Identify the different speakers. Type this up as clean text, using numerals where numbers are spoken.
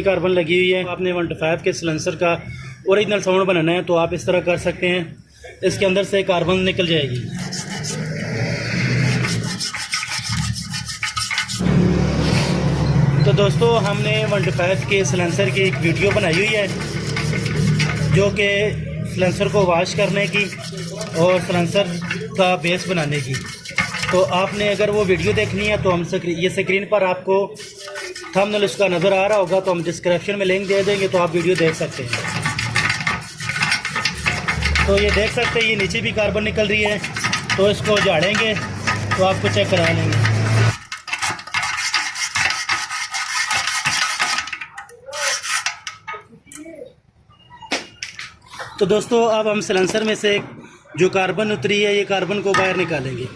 Speaker 1: Carbon लगी हुई है। आपने 125 के सिलेंसर का ओरिजिनल साउंड बनाना है तो आप इस तरह कर सकते हैं, इसके अंदर से कार्बन निकल जाएगी। तो दोस्तों हमने 125 के सिलेंसर की एक वीडियो बनाई हुई है जो कि सिलेंसर को वॉश करने की और सिलेंसर का बेस बनाने की। तो आपने अगर वो वीडियो देखनी है तो हम ये स्क्रीन पर आपको थंबनेल उसका नज़र आ रहा होगा, तो हम डिस्क्रिप्शन में लिंक दे देंगे तो आप वीडियो देख सकते हैं। तो ये देख सकते हैं ये नीचे भी कार्बन निकल रही है, तो इसको झाड़ेंगे तो आपको चेक करा लेंगे। तो दोस्तों अब हम सिलेंसर में से जो कार्बन उतरी है ये कार्बन को बाहर निकालेंगे।